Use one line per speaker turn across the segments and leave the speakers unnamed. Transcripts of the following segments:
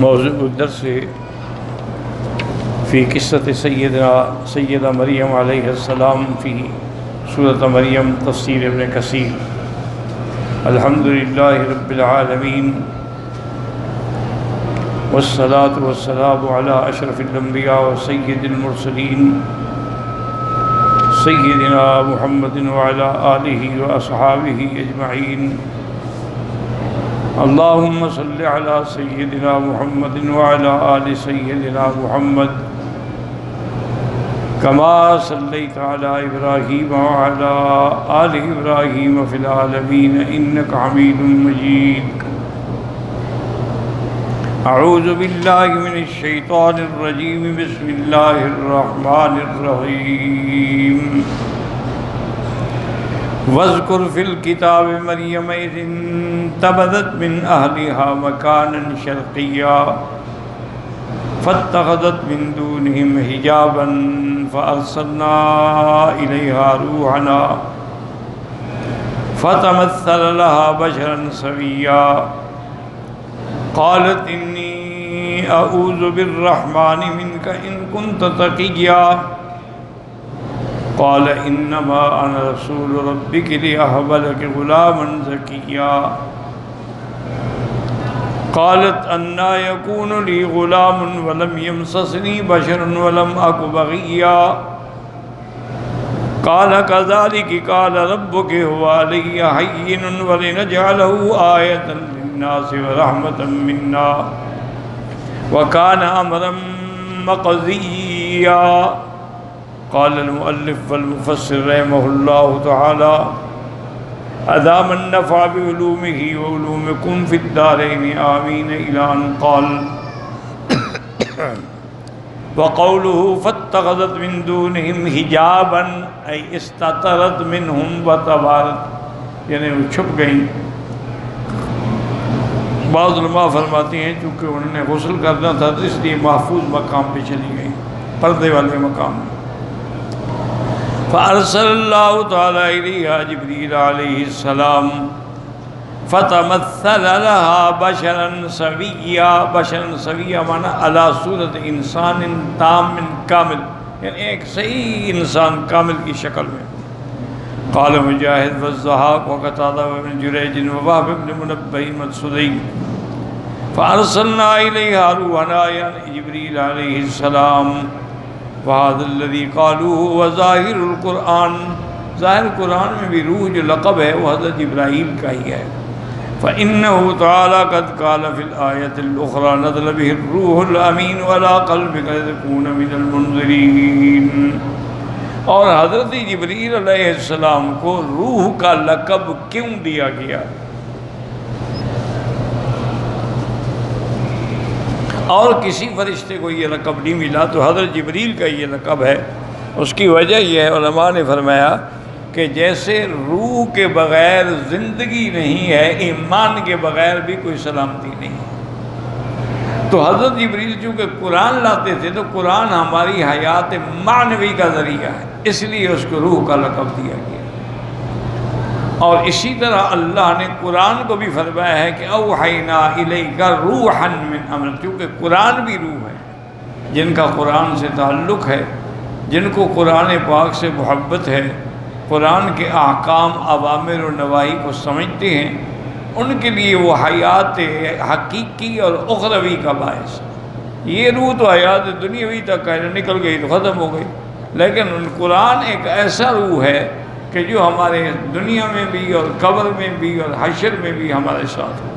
موضوع الدرس فی قصۃ سیدہ مریم علیہ السلام فی سورۃ مریم تفسیر ابن کثیر۔ الحمدللہ رب العالمین والصلاة والسلام علی اشرف الانبیاء وسید المرسلین سیدنا محمد وعلی آلہ واصحابہ اجمعین۔ اللہم صلی علی سیدنا محمد وعلی آل سیدنا محمد کما صلیت علی ابراہیم وعلی آل ابراہیم فی العالمین انک حمید مجید۔ اعوذ باللہ من الشیطان الرجیم، بسم اللہ الرحمن الرحیم۔ واذکر فی الکتاب مریم اذ انتبذت من اہلها مکانا شرقیا فاتخذت من دونہم حجابا فارسلنا الیہا روحنا فتمثل لها بشرا سویا قالت انی اعوذ بالرحمن منک ان کنت تقیا قال انما انا رسول ربک لیہب لک غلاما زکیا قالت انا یکون لی غلام ولم یمسسنی بشر ولم اک بغیا قال کذالک قال ربک هو علی حین ولنجعلہ آیۃ للناس ورحمۃ منا وکان امرا مقضیا۔ قال المؤلف والمفسر رحمہ اللہ تعالی ادام النفع بعلومہ وعلومکم فی الدارین آمین الی ان قال وقوله فاتخذت من دونہم حجابا ای استترت منہم وتبارت، یعنی وہ چھپ گئیں۔ بعض علماء فرماتی ہیں چونکہ انہوں نے غسل کرنا تھا تو اس لیے محفوظ مقام پہ چلی گئیں، پردے والے مقام میں۔ فارسل اللہ تعالی الیہا جبریل علیہ السلام فتمثل لها بشرا سویا۔ بشرا سویا معنی علی صورت انسان تام کامل، یعنی ایک صحیح انسان کامل کی شکل میں۔ قال مجاہد والضحاک وقتادہ وابن جریج ووہب بن منبہ والسدی فارسلنا الیہا روحنا، یعنی جبریل علیہ السلام۔ وَهَذَا الَّذِي قَالُوهُ وَظَاهِرُ الْقُرْآنِ، ظاہر قرآن میں بھی روح جو لقب ہے وہ حضرت جبرائیل کا ہی ہے۔ فَإِنَّهُ تَعَالَى قَدْ قَالَ فِي الْآيَةِ الْأُخْرَى نَزَلَ بِهِ الرُّوحُ الْأَمِينُ عَلَى قَلْبِكَ لِتَكُونَ مِنَ الْمُنذِرِينَ۔ اور حضرت جبریل علیہ السلام کو روح کا لقب کیوں دیا گیا؟ اور کسی فرشتے کو یہ لقب نہیں ملا، تو حضرت جبریل کا یہ لقب ہے۔ اس کی وجہ یہ ہے، علماء نے فرمایا کہ جیسے روح کے بغیر زندگی نہیں ہے، ایمان کے بغیر بھی کوئی سلامتی نہیں ہے۔ تو حضرت جبریل چونکہ قرآن لاتے تھے تو قرآن ہماری حیات معنوی کا ذریعہ ہے، اس لیے اس کو روح کا لقب دیا گیا۔ اور اسی طرح اللہ نے قرآن کو بھی فرمایا ہے کہ اوحینا الیک روحا من امرنا، کیونکہ قرآن بھی روح ہے۔ جن کا قرآن سے تعلق ہے، جن کو قرآن پاک سے محبت ہے، قرآن کے احکام اوامر و نواہی کو سمجھتے ہیں، ان کے لیے وہ حیات حقیقی اور اخروی کا باعث ہے۔ یہ روح تو حیات دنیاوی تک نکل گئی تو ختم ہو گئی، لیکن قرآن ایک ایسا روح ہے کہ جو ہمارے دنیا میں بھی اور قبر میں بھی اور حشر میں بھی ہمارے ساتھ ہو،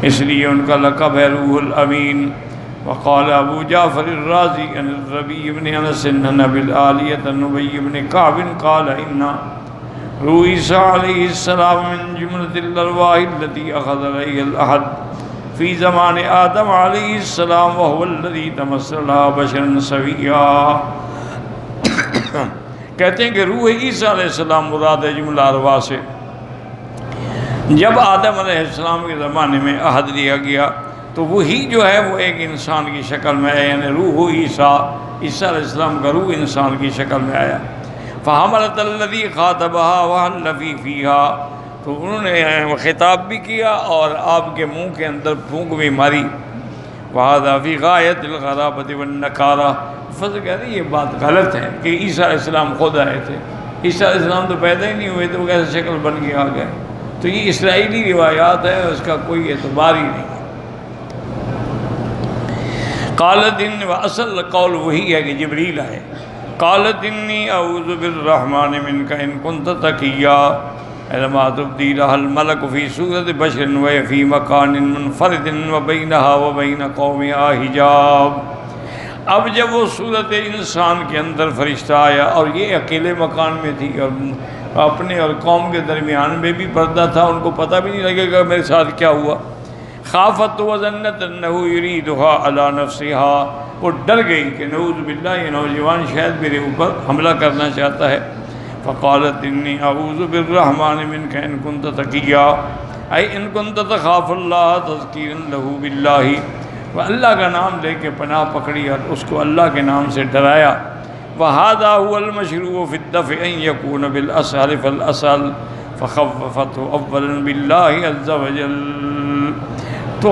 اس لیے ان کا لقب ہے روح الامین۔ وقال ابو جعفر الرازی عن الربیع بن انس عن ابی العالیۃ عن ابی بن کعب قال ان روح عیسیٰ علیہ السلام من جملۃ الارواح التي اخذ علیہ العہد فی زمان آدم علیہ السلام وهو الذي تمثل بشرا سویا۔ کہتے ہیں کہ روح عیسیٰ علیہ السلام مراد ہے جملہ ارواح سے۔ جب آدم علیہ السلام کے زمانے میں عہد لیا گیا تو وہی جو ہے وہ ایک انسان کی شکل میں ہے، یعنی روح عیسیٰ علیہ السلام کا روح انسان کی شکل میں آیا۔ فحملت الذی خاطبها وحل فی فیہا تو انہوں نے خطاب بھی کیا اور آپ کے منہ کے اندر پھونک بھی ماری. وَهَذَا فِي غَایَةِ الْغَرَابَةِ وَالنَّكَارَةِ. فضل کہتے ہیں یہ بات غلط ہے کہ عیسیٰ علیہ السلام خود آئے تھے. عیسیٰ علیہ السلام تو پیدا ہی نہیں ہوئے تھے، وہ کیسے شکل بن کے آ گئے. تو یہ اسرائیلی روایات ہے، اس کا کوئی اعتبار ہی نہیں ہے. قالت ان اصل قول وہی ہے کہ جبریل آئے. قالت انی اعوذ بالرحمن منک ان کنت تقیا لما تبدی لها الملک فی صورت بشر وفی مکان منفرد وبینها وبین قومها حجاب. اب جب وہ صورت انسان کے اندر فرشتہ آیا اور یہ اکیلے مکان میں تھی اور اپنے اور قوم کے درمیان میں بھی پردہ تھا، ان کو پتہ بھی نہیں لگے گا میرے ساتھ کیا ہوا. خافت وظنت انہ یریدها علی نفسها. وہ ڈر گئی کہ نعوذ باللہ یہ نوجوان شاید میرے اوپر حملہ کرنا چاہتا ہے. فقالت انی اعوذ بالرحمن منک ان کنت تقیا اے ان کنت تخاف اللہ تذکیرا لہ باللہ. وہ اللہ کا نام لے کے پناہ پکڑی اور اس کو اللہ کے نام سے ڈرایا. وَهَذَا هُوَ الْمَشْرُوعُ فِي الدَّفْعِ أَنْ يَكُونَ بِالْأَسْهَلِ فَالْأَسْهَلِ فَخَفَّفَتْهُ أَوَّلًا بِاللَّهِ عَزَّ وَجَلَّ. تو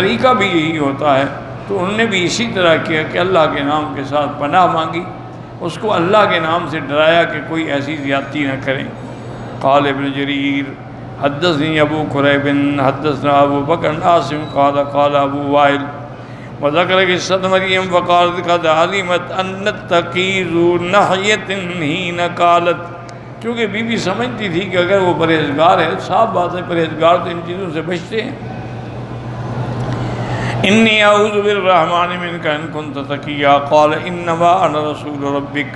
طریقہ بھی یہی ہوتا ہے. تو انہوں نے بھی اسی طرح کیا کہ اللہ کے نام کے ساتھ پناہ مانگی، اس کو اللہ کے نام سے ڈرایا کہ کوئی ایسی زیادتی نہ کریں. قال ابن جریر حدثني ابو قریب حدثنا ابو بکر عاصم قال قال ابو وائل وذكر قصة مريم فقالت قد علمت ان التقي ذو ناحية حين قالت. کیونکہ بی بی سمجھتی تھی کہ اگر وہ پرہیزگار ہے، صاف بات ہے پرہیزگار تو ان چیزوں سے بچتے ہیں. انی اعوذ بالرحمن منک ان کنت تقیا قال انما انا رسول ربک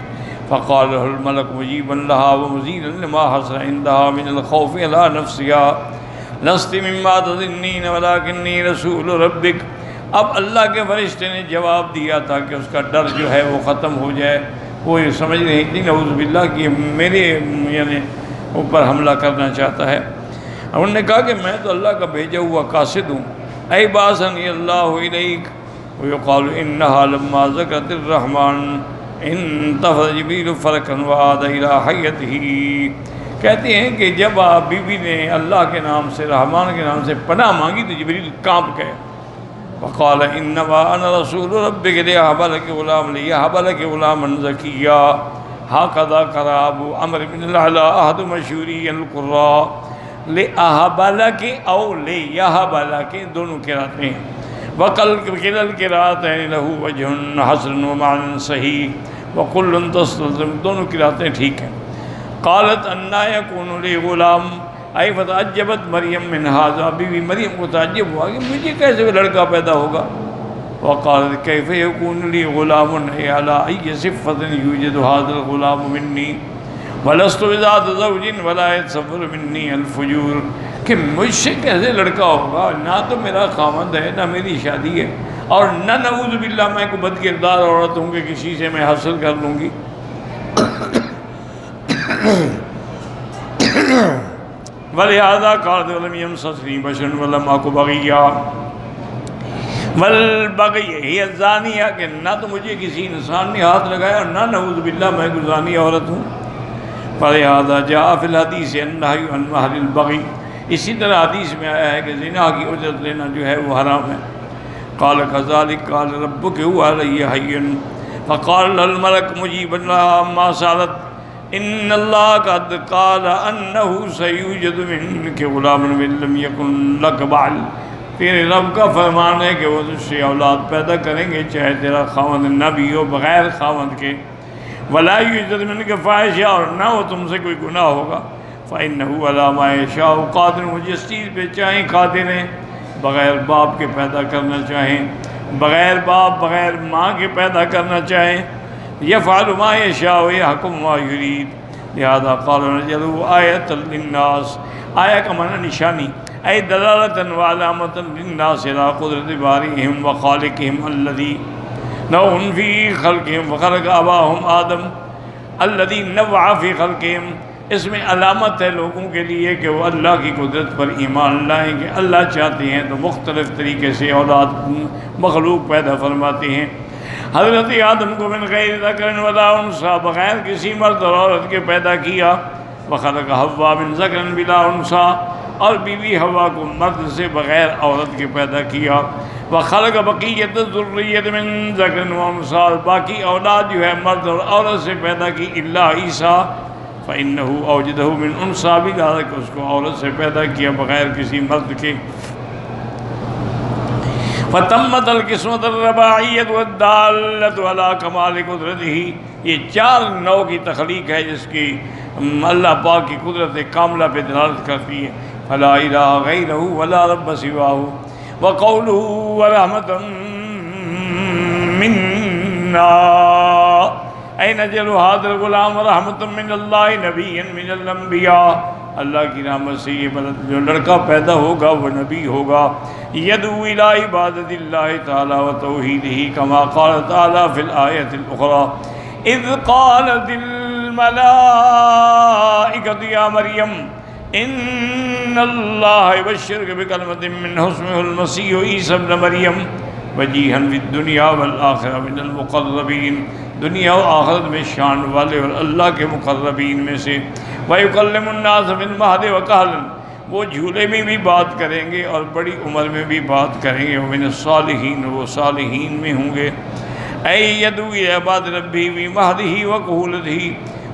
فقال له الملك مجيبا لها ومزيدا لما حصل عندها من الخوف على نفسها لست مما تظنين ولكني رسول ربك. اب اللہ کے فرشتے نے جواب دیا تھا کہ اس کا ڈر جو ہے وہ ختم ہو جائے. وہ یہ سمجھ رہی تھی نعوذ باللہ کہ میرے یعنی اوپر حملہ کرنا چاہتا ہے. انہوں نے کہا کہ میں تو اللہ کا بھیجا ہوا قاصد ہوں. اے بعثنی اللہ الیک. ویقال انہا لما ذکرت الرحمن انتفض جبریل فرقا وعاد الی حیتہ. کہتے ہیں کہ جب بی بی نے اللہ کے نام سے رحمان کے نام سے پناہ مانگی تو جبریل کانپ گئے. وقال انما انا رسول ربک لیہب لک غلاما زکیا. ہکذا قرأ ابو عمرو بن العلاء احد مشہوری القراء. لیہب لک او لیہب لک دونوں قرأتیں ہیں. وقل کلا القراءتین لہ وجہ حسن ومعنى صحیح وکل تستلزم. دونوں قراءتیں ٹھیک ہیں. قالت انا یکون لی غلام اے فتعجبت مریم من ھذا. بی بی مریم کو تعجب ہوا کہ مجھے کیسے لڑکا پیدا ہوگا. وقالت کیف یکون لی غلام اے علی ای صفۃ یوجد ھذا الغلام منی ولست بذات زوج ولا يتصور منی الفجور. کہ مجھ سے کیسے لڑکا ہوگا، نہ تو میرا خاوند ہے نہ میری شادی ہے اور نہ نعوذ باللہ میں کو بد کردار عورت ہوں کہ کسی سے میں حاصل کر لوں گی. وَلِهَذَا قَالَتْ وَلَمْ يَمْسَسْنِي بَشَرٌ وَلَمْ أَكُ بَغِيًّا. وَالْبَغْيُ هِيَ الزَّانِيَةُ کہ نہ تو مجھے کسی انسان نے ہاتھ لگایا اور نہ نعوذ باللہ میں کوئی زانی عورت ہوں. فَلِهَذَا جَاءَ فِي الْحَدِيثِ النَّهْيُ عَنْ مَهْرِ الْبَغْيِ. اسی طرح حدیث میں آیا ہے کہ زنا کی اجرت لینا جو ہے وہ حرام ہے. قال كذلك قال ربك هو علي حي فقال الملك مجيبا لها ما سالت ان الله قد قال انه سيوجد منك غلام من لم يكن لك بعل. تیرے رب کا فرمان ہے کہ وہ تجھ سے اولاد پیدا کریں گے چاہے تیرا خاوند نہ بھی ہو، بغیر خاوند کے. ولا يوجد منك فاحشہ اور نہ ہو تم سے کوئی گناہ ہوگا. فإنه على ما يشاء قادر. وہ جس چیز پہ چاہیں قادر ہیں. بغیر باپ کے پیدا کرنا چاہیں، بغیر باپ بغیر ماں کے پیدا کرنا چاہیں. يفعل ما يشاء ويحكم ما يريد. لہذا قال نجعله آية للناس. آیا کا معنی نشانی، اے دلالة وعلامة للناس على قدرة بارئهم وخالقهم الذي نوع في خلقهم وخلق آباهم آدم الذي نوع في خلقهم. اس میں علامت ہے لوگوں کے لیے کہ وہ اللہ کی قدرت پر ایمان لائیں کہ اللہ چاہتے ہیں تو مختلف طریقے سے اولاد مخلوق پیدا فرماتے ہیں. حضرت آدم کو من غیر ذکر ولا انثی بغیر کسی مرد اور عورت کے پیدا کیا. وخلق حوا من ذکر بلا انثى، اور بیوی حوا کو مرد سے بغیر عورت کے پیدا کیا. وخلق بقیۃ الذریۃ من ذکر وانثى، باقی اولاد جو ہے مرد اور عورت سے پیدا کی الا عیسیٰ فإنه أوجده من انثى، بلا کہ اس کو عورت سے پیدا کیا بغیر کسی مرد کے. فتمت القسمۃ الرباعیۃ والدالۃ علی کمال قدرتہ، یہ 4 نوع کی تخلیق ہے جس کی اللہ پاک کی قدرت کاملہ پہ دلالت کرتی ہے. فلا الہ غیرہ ولا رب سواہ وقولہ ورحمۃ منا اے نجل هذا الغلام رحمۃ من اللہ نبی من الانبیاء، اللہ کی رحمت سے یہ جو لڑکا پیدا ہوگا وہ نبی ہوگا. یدعو الی عبادت اللہ تعالی و توحیدہ کما قال تعالی فی الآیۃ الاخری اذ قالت الملائکۃ یا مریم ان اللہ یبشرک بکلمۃ منہ اسمہ المسیح عیسی ابن مریم وجیہا فی الدنیا والآخرہ من المقربین، دنیا و آخرت میں شان والے اور اللہ کے مقربین میں سے. وَيُكَلِّمُ النَّاسَ فِي الْمَهْدِ وَكَهْلًا، وہ جھولے میں بھی بات کریں گے اور بڑی عمر میں بھی بات کریں گے. وَمِنَ الصَّالِحِينَ، وہ صالحین میں ہوں گے. اے یدعو الی عباد ربہ فی مہدہ وکہولتہ،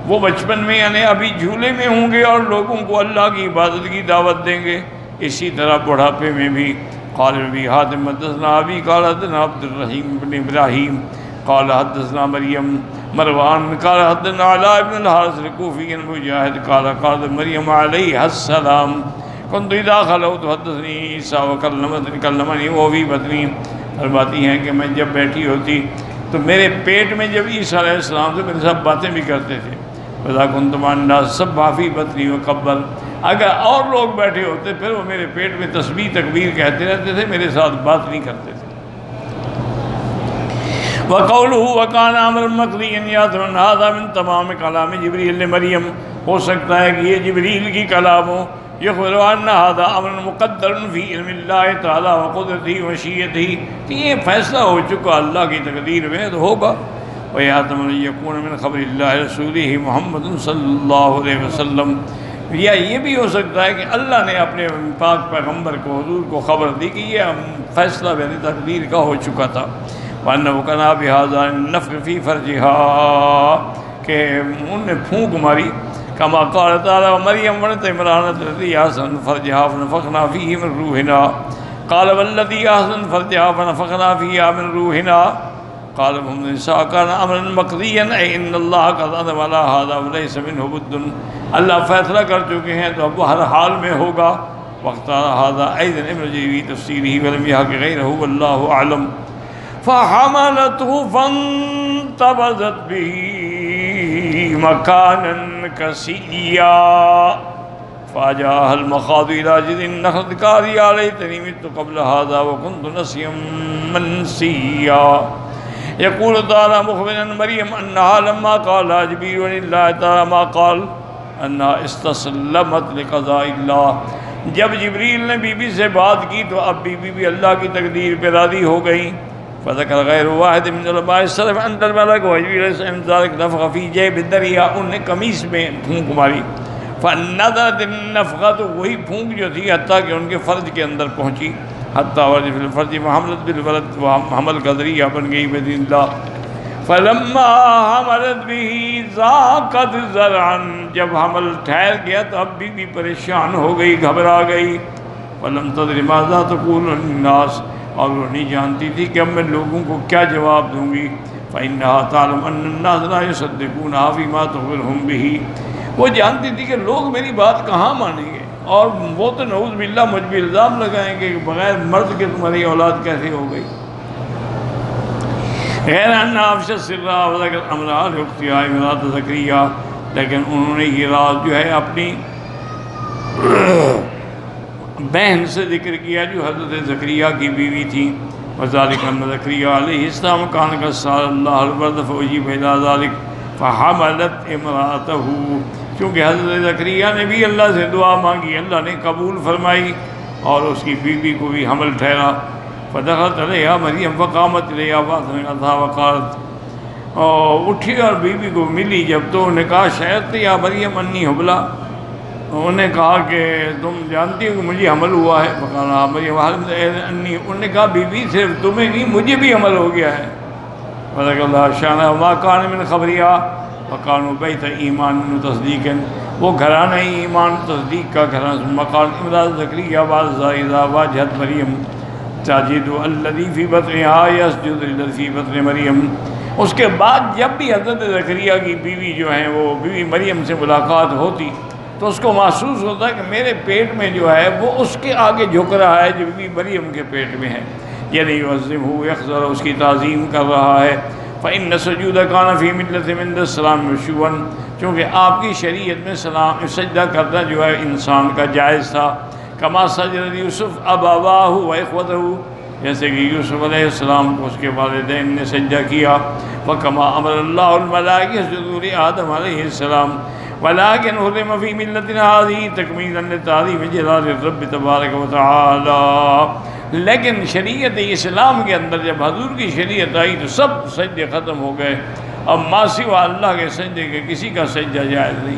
وہ بچپن میں یعنی ابھی جھولے میں ہوں گے اور لوگوں کو اللہ کی عبادت کی دعوت دیں گے. اسی طرح بڑھاپے میں بھی. قال ابی حاتم حدثنا ابی قال حدثنا عبد الرحیم بن ابراہیم قال حدثنا مریم مروان قال حدثنا علاء بن الحارث الكوفي المجاهد قال قال مریم علیہ السلام كنت اذا خلوت حدثني عیسیٰ وکلمنی وہ بھی بطنی، فرماتی ہیں کہ میں جب بیٹھی ہوتی تو میرے پیٹ میں جب عیسیٰ علیہ السلام سے میرے ساتھ باتیں بھی کرتے تھے. وَإِذَا كُنْتُ مَعَ النَّاسِ سَبَّحَ فِي بَطْنِي وَكَبَّرَ، اگر اور لوگ بیٹھے ہوتے پھر وہ میرے پیٹ میں تسبیح تکبیر کہتے رہتے تھے، میرے ساتھ بات نہیں کرتے تھے. وَقَوْلُهُ وَكَانَ أَمْرًا مَقْضِيًّا يَأْتُونَ هَذَا مِن تَمَامِ كَلَامِ جبریل مریم، ہو سکتا ہے کہ یہ جبریل کی کلام ہو. يخبر أن هذا أمر مقدر في علم الله تعالى وقدرته ومشيئته، کہ یہ فیصلہ ہو چکا اللہ کی تقدیر میں تو ہوگا. وَيَحْتَمِلُ أَن يَكُونَ مِنْ خَبْرِ اللَّهِ رَسُولِهِ محمد صلی اللہ علیہ وسلم، یا یہ بھی ہو سکتا ہے کہ اللہ نے اپنے پاک پیغمبر کو حضور کو خبر دی کہ یہ فیصلہ یعنی تقدیر کا ہو چکا تھا. وَأَنَّهُ كَانَ بِهَذَا النَّفْخِ فِي فَرْجِهَا، کہ انہوں نے پھونک ماری. کما قال تعالی مریم ابنت عمران التي احسنت فرجها فنفخنا فيه من روحنا قال والذي احسنت فرجها فنفخنا فيها من روحنا قال هم نساء كان امرا مقضيا اي ان الله قد عزم على هذا وليس منه بد، اللہ فیصلہ کر چکے ہیں تو اب وہ ہر حال میں ہوگا. واختار هذا ايضا ابن جرير تفسيره ولم يحق غيره والله اعلم. فحملته فانتبذت به مكانا قصيا فجاءها المخاض إلى جذع النخلة قالت يا ليتني مت قبل هذا وكنت نسيا منسيا. يقول تعالى مخبرا مريم أنها لما قال جبريل لله تعالى ما قال أنها استسلمت لقضاء الله، جب جبریل نے بی بی سے بات کی تو اب بی بی بھی اللہ کی تقدیر پہ راضی ہو گئی. فذكر غیر واحد من علماء السلف ان الملك وجبريل ذلك نفخ في جيب الدريا، انہوں نے قمیص میں پھونک ماری. فنظرت النفخۃ، وہی پھونک جو تھی حتیٰ کہ ان کے فرج کے اندر پہنچی. حتیٰ ورد فی الفرج وحملت بالولد، حمل کا ذریعہ بن گئی باذن اللہ. فلما حملت به ضاقت ذرعا، جب حمل ٹھہر گیا تو اب بھی پریشان ہو گئی، گھبرا گئی. ولم تدر ماذا تقول الناس، اور وہ نہیں جانتی تھی کہ اب میں لوگوں کو کیا جواب دوں گی. فإنها تعلم أن الناس لا يصدقونها فيما تخبرهم به، وہ جانتی تھی کہ لوگ میری بات کہاں مانیں گے، اور وہ تو نعوذ باللہ مجھ پہ الزام لگائیں گے کہ بغیر مرد کے تمہاری اولاد کیسے ہو گئی. غیر ان افشت سرا وذکر امرها لاختها امرأة زکریا، لیکن انہوں نے یہ راز جو ہے اپنی بہن سے ذکر کیا جو حضرت زکریا کی بیوی تھی. وذالک ان زکریا علیہ السلام کان قصار اللہ الورد فاجیب الی ذلک فحملت امرأته، کیونکہ حضرت زکریا نے بھی اللہ سے دعا مانگی، اللہ نے قبول فرمائی اور اس کی بیوی کو بھی حمل ٹھہرا. فدخلت علیہا مریم فقامت الیہا فاطمتها وقالت، اٹھی اور بیوی کو ملی جب تو انہوں نے کہا شاید یا مریم انی حبلا، انہوں نے کہا کہ تم جانتی ہو کہ مجھے حمل ہوا ہے؟ فقال مریم انی، انہوں نے کہا بی بی صرف تمہیں نہیں مجھے بھی حمل ہو گیا ہے۔ فضل اللہ شانہ وما کان من خبریہ وکانوا بیت ایمان و تصدیق، وہ گھرانہ ایمان تصدیق کا گھرانہ۔ مقال امراض زکریہ بعد اذا واجہت مریم تاجد الذی فی بطنہا یسجد للذی فی بطن مریم۔ اس کے بعد جب بھی حضرت زکریا کی بیوی جو ہیں وہ بیوی مریم سے ملاقات ہوتی تو اس کو محسوس ہوتا ہے کہ میرے پیٹ میں جو ہے وہ اس کے آگے جھک رہا ہے جو بیوی مریم کے پیٹ میں ہے، یعنی یعظمہ یخضر، اس کی تعظیم کر رہا ہے۔ فإن السجود كان في ملة من السلام مشروعا، چونکہ آپ کی شریعت میں سجدہ کرنا جو ہے انسان کا جائز تھا۔ کما سجد یوسف ابواہ و اخوتہ، جیسے کہ یوسف علیہ السلام کو اس کے والدین نے سجدہ کیا۔ وکما امر اللہ الملائکۃ یسجدوا لآدم علیہ السلام ولكن حرم في ملتنا هذه تکمیلا لتعظیم جلال الرب تبارک و تعالی۔ لیکن شریعت اسلام کے اندر جب حضور کی شریعت آئی تو سب سجدے ختم ہو گئے، اب ما سوا اللہ کے سجدے کے کسی کا سجدہ جائز نہیں،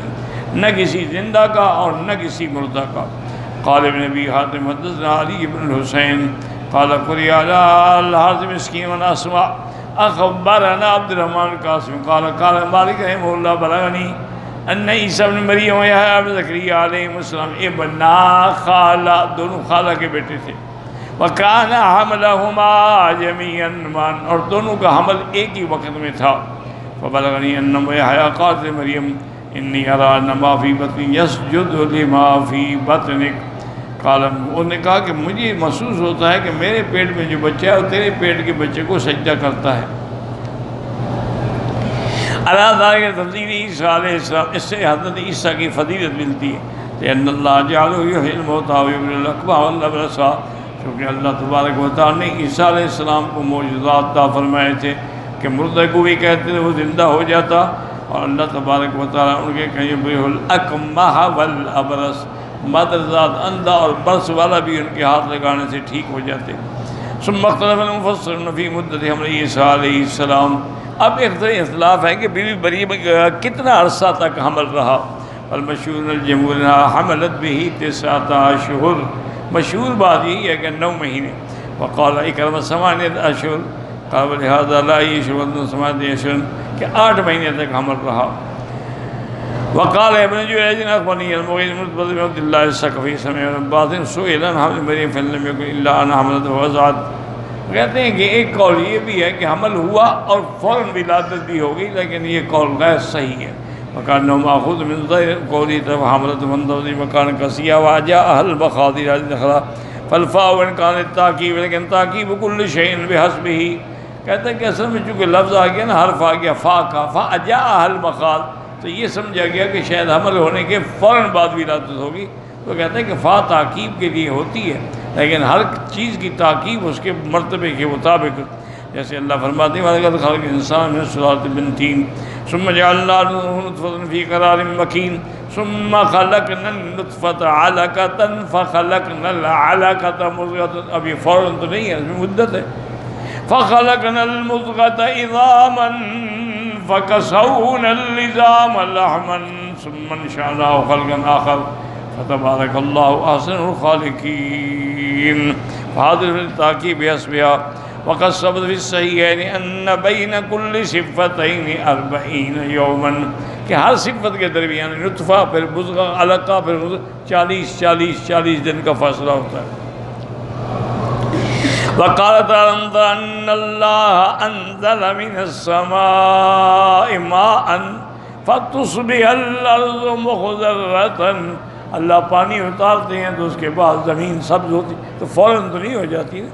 نہ کسی زندہ کا اور نہ کسی مردہ کا۔ قال ابن ابی حاتم حدثنا علی بن الحسین قال قرئ علی الحارث مسکین و اسماء اخبرنا عبد الرحمن القاسم قال قال مالک رحمہ اللہ بلغنی ان عیسیٰ ابن مریم و یحییٰ ابن زکریا علیہ السلام ابنا خالہ، دونوں خالہ کے بیٹے تھے، وکان حملہما جمیعا معا، اور دونوں کا حمل ایک ہی وقت میں تھا۔ فبلغنی ان یحییٰ قال مریم انی اری ان ما فی بطنی یسجد لما فی بطنک، قال، انہوں نے کہا کہ مجھے محسوس ہوتا ہے کہ میرے پیٹ میں جو بچہ ہے وہ تیرے پیٹ کے بچے کو سجدہ کرتا ہے۔ اللہ تعالیٰ کے تفضیل عیسیٰ علیہ السلام، اس سے حضرت عیسیٰ کی فضیلت ملتی ہے کہ ان اللہ جعلہ یحیی الموتیٰ ویبری الاکمہ والابرص، کیونکہ اللہ تبارک و تعالیٰ نے عیسیٰ علیہ السلام کو معجزات عطا فرمائے تھے کہ مردہ کو بھی کہتے تھے وہ زندہ ہو جاتا، اور اللہ تبارک و تعالیٰ ان کے کہ یبری الاکمہ والابرص، مادرزاد اندھا اور برس والا بھی ان کے ہاتھ لگانے سے ٹھیک ہو جاتے۔ ثم اختلف المفسرون فی مدت حمل عیسیٰ علیہ السلام، اب ایک اختلاف ہے کہ بیوی مریم کتنا عرصہ تک حمل رہا۔ المشہور الجمہور حملت به 9 اشہر، مشہور بات یہی ہے کہ 9 مہینے۔ وقال اکرمہ 8 اشہر، قال لہذا لا یشهد 8 اشہر، کہ 8 مہینے تک حمل رہا۔ وقال ابن جریج اخبرنی المغیث بن عبد اللہ الثقفی سمع بعض سئل عن حمل مریم فلم یکن الا ان حملت ووضعت، کہتے ہیں کہ ایک قول یہ بھی ہے کہ حمل ہوا اور فوراً ولادت بھی ہو گئی، لیکن یہ قول غیر صحیح ہے۔ وَكَانَّهُ مَأْخُوذٌ مِنْ ظَاهِرِ قَوْلِهِ وَحَمْلَتُ مَنْ مَكَانٍ قَصِيًّا وَجَاءَهَا الْمَخَاضِ الْأُخْرَى فَالْفَاءُ إِنْ كَانَتْ تَعْقِيبًا، لیکن تعقیب كُلِّ شَيْءٍ بِحَسْبِهِ، کہتے ہیں کہ اصل میں چونکہ لفظ آ گیا نا، حرف آ گیا فا کا، فَأَجَاءَهَا الْمَخَاض، تو یہ سمجھا گیا کہ شاید حمل ہونے کے فوراً بعد ولادت ہوگی، تو کہتے ہیں کہ فا تعقیب کے لیے ہوتی ہے، لیکن ہر چیز کی تعقیب اس کے مرتبے کے مطابق، جیسے اللہ فرماتے ہیں وَلَقَدْ خَلَقْنَا الْإِنسَانَ مِنْ صُلَالَةٍ مِنْ طِينٍ ثُمَّ جَعَلْنَاهُ نُطْفَةً فِي قَرَارٍ مَكِينٍ ثُمَّ خَلَقْنَا النُّطْفَةَ عَلَقَةً فَخَلَقْنَا الْعَلَقَةَ مُضْغَةً، اب یہ فوراً تو نہیں ہے، اس میں مدت ہے۔ فَخَلَقْنَا الْمُضْغَةَ عِظَامًا فَكَسَوْنَا الْعِظَامَ لَحْمًا ثُمَّ انشَأْنَاهُ خَلْقًا آخَرَ فتبارک اللہ احسن الخالقین۔ فحاضر التعقیب بحسبها، وقد ثبت فی الصحیحین ان بین کل صفتین 40 یوما، کہ ہر صفت کے درمیان نطفہ پھر مضغہ علقہ پھر 40 دن کا فاصلہ ہوتا ہے۔ وقال تعالی ان اللہ انزل من السماء ماء فتصبح الارض مخضرۃ، اللہ پانی اتارتے ہیں تو اس کے بعد زمین سبز ہوتی، تو فوراً تو نہیں ہو جاتی نا۔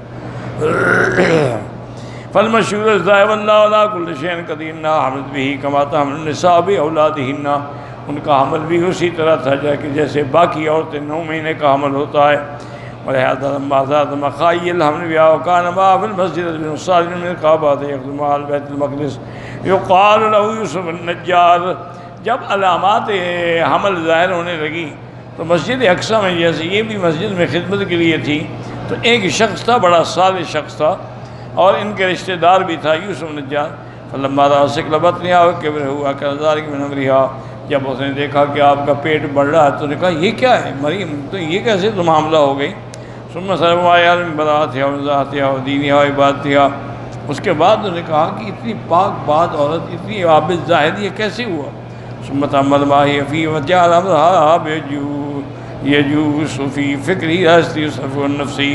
فالمشہور ذاہب اللہ علیہ کل شیء قدیر حملت به کما تحمل النساء باولادہن، ان کا حمل بھی اسی طرح تھا جیسے باقی عورتیں 9 مہینے کا حمل ہوتا ہے۔ ولہذا لما زاد مخائی الحمل بها وكان معه في المسجد ابن صالح من القعبة يخدم على بيت المقدس يقال له یوسف النجار، جب علامات حمل ظاہر ہونے لگی تو مسجد اقصی میں، جیسے یہ بھی مسجد میں خدمت کے لیے تھی، تو ایک شخص تھا، بڑا صالح شخص تھا، اور ان کے رشتہ دار بھی تھا یوسف النجار۔ فلما رأى ثقل بطنها وكبره وكان ذلك من أمرها، جب اس نے دیکھا کہ آپ کا پیٹ بڑھ رہا ہے تو نے کہا یہ کیا ہے مریم، تو یہ کیسے تو معاملہ ہو گئی؟ ثم سلم آیا براتھیا وذاتیا و دینیا و عبادتیا، اس کے بعد انہوں نے کہا کہ اتنی پاک بات عورت، اتنی عابد زاہد، یہ کیسے ہوا؟ ثم تأمل ما هي فيه وجعل أمرها يجوز في فكره يصرف النفسي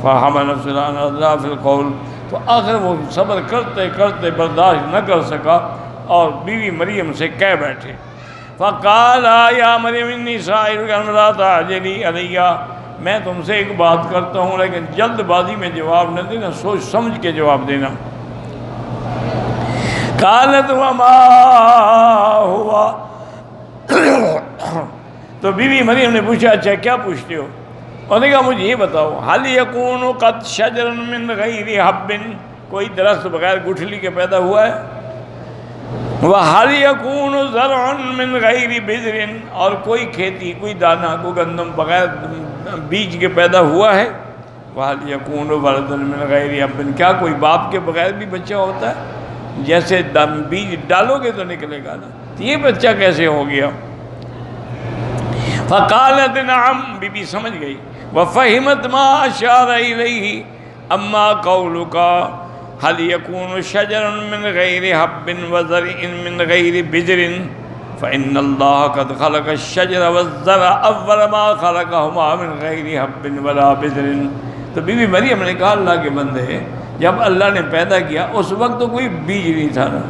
فحمل نفسه عن أضعاف القول، تو آخر وہ صبر کرتے کرتے برداشت نہ کر سکا اور بیوی مریم سے کہہ بیٹھے فقال یا مریم انی سائلک ان لا تعجلی علی، میں تم سے ایک بات کرتا ہوں لیکن جلد بازی میں جواب نہ دینا، سوچ سمجھ کے جواب دینا۔ قالت وما ہوا، تو بیوی مریم نے پوچھا اچھا کیا پوچھتے ہو؟ انہوں نے کہا مجھے یہ بتاؤ هل يكون قد شجر من غیر حب، کوئی درخت بغیر گٹھلی کے پیدا ہوا ہے؟ وَهَلْ يَكُونُ زَرْعٌ مِّن غَيْرِ بِذْرٍ، اور کوئی کھیتی، کوئی دانہ، کوئی گندم بغیر بیج کے پیدا ہوا ہے؟ وَهَلْ يَكُونُ وَلَدٌ مِّن غَيْرِ أَبٍ، کیا کوئی باپ کے بغیر بھی بچہ ہوتا ہے؟ جیسے بیج ڈالو گے تو نکلے گا نا، تو یہ بچہ کیسے ہو گیا؟ فقالت نعم، بی بی سمجھ گئی، وفہمت ما اشار الیہ، اما قولک هل يكون شجر من غیر حب وزرع من غیر بذر فإن الله قد خلق الشجر والزرع اول ما خلقهما من غیر حب ولا بذر۔ تو بی بی مریم نے کہا اللہ کے بندے، جب اللہ نے پیدا کیا اس وقت تو کوئی بیج نہیں تھا نا،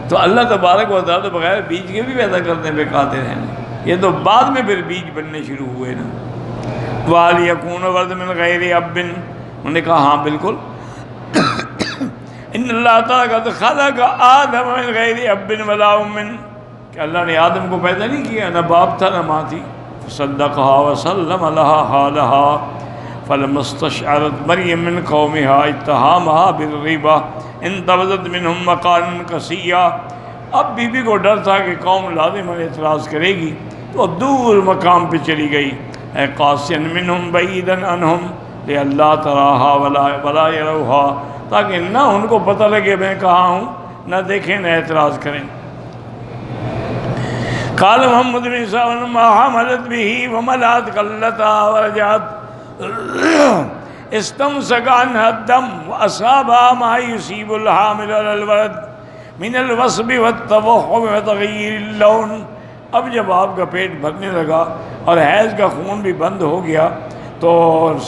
تو اللہ تبارک و تعالیٰ بغیر بیج کے بھی پیدا کرنے پہ قادر ہیں، یہ تو بعد میں پھر بیج بننے شروع ہوئے نا۔ وَهَلْ يَكُونُ وَلَدٌ مِّن غَيْرِ أَبٍ، انہوں نے کہا ہاں بالکل، ان اللہ تعالیٰ قد خلق آدم من غیر اب ولا ام، کہ اللہ نے آدم کو پیدا نہیں کیا، نہ باپ تھا نہ ماں تھی۔ فصدقها وسلم لها حالها فلما استشعرت مریم من قومها اتهامها بالغیبہ انتبذت منهم مقالا قصیا، اب بی بی کو ڈر تھا کہ قوم لازم اعتراض کرے گی تو اب دور مقام پہ چلی گئی، اے قاسیا منهم بعیدا عنهم لئلا تراها ولا يروها، تاکہ نہ ان کو پتہ لگے میں کہاں ہوں، نہ دیکھیں نہ اعتراض کریں۔ قال محمد بن عیسیٰ ما حملت به وملأت قلتها ورجعت استمسك عنها الدم وأصابها ما يصيب الحامل على الولد من الوصب والتوهم وتغيير اللون، اب جب آپ کا پیٹ بھرنے لگا اور حیض کا خون بھی بند ہو گیا تو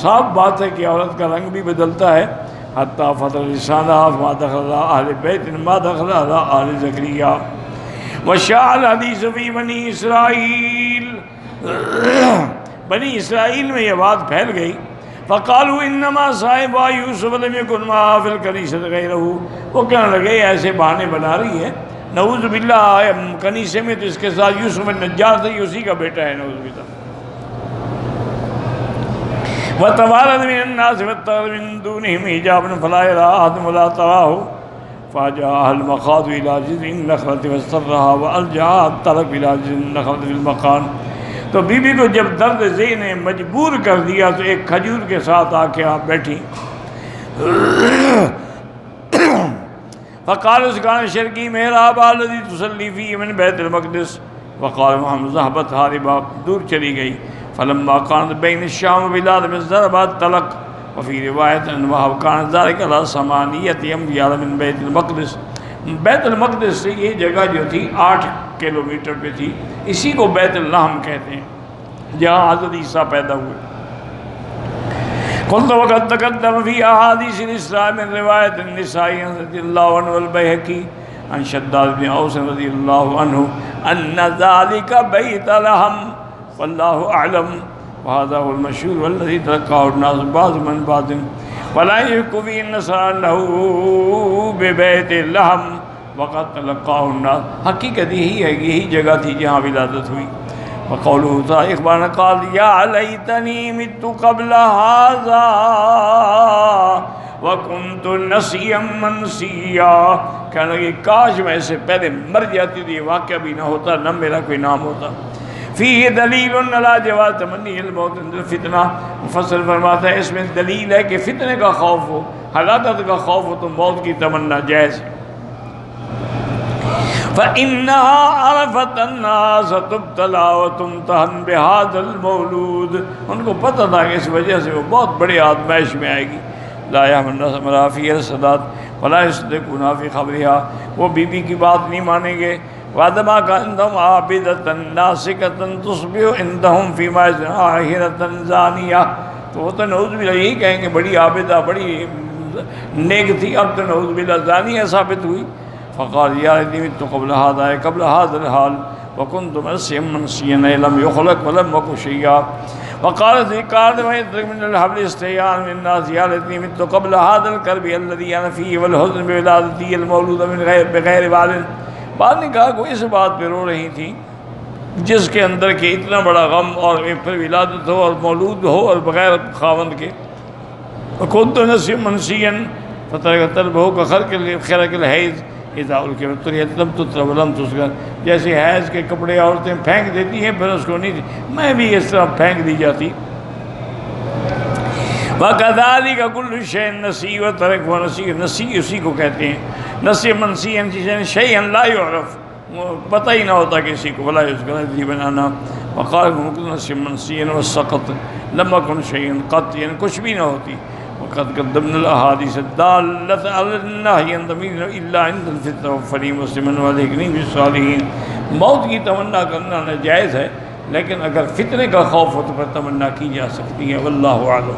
صاف بات ہے کہ عورت کا رنگ بھی بدلتا ہے، حتیٰ فطر لسانها ما دخل اہل بیت ما دخل آل زکریا وشاع الحدیث فی بنی اسرائیل، بنی اسرائیل میں یہ بات پھیل گئی، فقالوا انما صاحبہ یوسف لم یکن معه فی الکنیسۃ غیرہ، وہ کہنے لگے ایسے بہانے بنا رہی ہے، نعوذ باللہ کنیسے میں تو اس کے ساتھ یوسف النجار تھا، یہ اسی کا بیٹا ہے، نعوذ باللہ۔ وَتَوَارَدْ مِنَ النَّاسِ وَاتَّخَذَ مِن دُونِهِمْ حِجَابًا فَلَا يَرَىٰ أَحَدٌ وَلَا تَرَاهُ فَجَاءَهَا الْمَخَاضُ إِلَىٰ جِذْعِ النَّخْلَةِ وَاسْتَرَّهَا وَأَلْجَأَهَا الطَّلَقُ إِلَىٰ جِذْعِ النَّخْلَةِ فِي الْمَكَانِ، تو بی بی کو جب درد ذہن نے مجبور کر دیا تو ایک کھجور کے ساتھ آ کے آپ بیٹھی، فقال كان شرقی محراب الذي تصلي فيه من بیت المقدس، وقال محمد ذهبت هاربا، دور چلی گئی، فلما كانت بين الشام وبلاد من ضربات طلق، وفي روایت ان وهب كانت ذلك على 8 اميال من بیت المقدس، بیت المقدس سے یہ جگہ جو تھی 8 کلومیٹر پہ تھی، اسی کو بیت اللحم کہتے ہیں جہاں حضرت عیسیٰ پیدا ہوئے۔ قلت وقد تقدم في احاديث الاسراء من روایت النسائی رضی اللہ عنہ والبیہقی عن شداد بن اوس رضی اللہ عنہ ان ذلك بیت لحم واللہ اعلم، وهذا هو المشهور والذي تلقاه الناس بعض من بعض ولا يشك في النصارى انه ببيت اللحم وقد تلقاه الناس، حقیقت یہی جگہ تھی جہاں ولادت ہوئی۔ وقوله تعالی اخبارنا قال یا لیتنی مت قبل هذا وکنت نسیا منسیا، کہنے لگے کاش میں سے پہلے مر جاتی تو یہ واقعہ بھی نہ ہوتا، نہ میرا کوئی نام ہوتا۔ فیہ دلیل علی جواز تمنی الموت عند الفتنہ، مفسر فرماتا ہے اس میں دلیل ہے کہ فتنے کا خوف ہو، ہلاکت کا خوف ہو تو موت کی تمنا جائز ہے۔ فَإِنَّهَا عَرَفَتْ أَنَّهَا سَتُبْتَلَى وَتُمْتَحَنُ بِهَذَا الْمَوْلُودِ، ان کو پتہ تھا کہ اس وجہ سے وہ بہت بڑی آزمائش میں آئے گی. لا يحمل الناس فی الصلاۃ ولا يصدقون فی خبرها، وہ بی بی کی بات نہیں مانیں گے. وَعَدَمَا كَأَنَّهُمْ عَابِدَةً نَاسِكَةً تُصْبِحُ عِندَهُمْ فِي مَا عَاهِرَةً زَانِيَةً، تو وہ تو نعوذ باللہ یہی کہیں گے بڑی عابدہ بڑی نیک تھی، اب تو نعوذ باللہ زانیہ ثابت ہوئی. فقال یا لیتنی مت قبل هذا قبل هذا الحال وكنت نسيا منسيا لم يخلق ولم أكن شيئا. وقال ذكر من الحبل استحياء من الناس يا ليتني مت قبل هذا الكرب الذي انا فيه والحزن بولادتي المولود من بغیر والد. بعد نے کہا کہ اس بات پہ رو رہی تھی جس کے اندر کہ اتنا بڑا غم اور پھر ولادت ہو اور مولود ہو اور بغیر خاوند کے. وكنت نسيا منسيا فترك طلبه كخرق الحيض اذا القيت لم تطلب ولم تسكر، جیسے حیض کے کپڑے عورتیں پھینک دیتی ہیں پھر اس کو نہیں، میں بھی اس طرح پھینک دی جاتی. وَكَذَلِكَ كُلُّ شَيْءٍ نَسِيٌّ وَتَرَكَ وَنَسِيٌّ، نسی اسی کو کہتے ہیں. نسی منسی شيئا لا يعرف، پتہ ہی نہ ہوتا کسی کو. ولا يذكر ذي بنانا. وقال نسی منسی والسقط لم يكن شيئا قط، یعنی کچھ بھی نہ ہوتی. وقد قدمنا الاحاديث الدالة على النهي عن ضمير الا عند الفتنة وفني مسلما والحقني بالصالحين. موت کی تمنا کرنا ناجائز ہے، لیکن اگر فتنے کا خوف ہو تو پھر تمنا کی جا سکتی ہے. واللہ اعلم.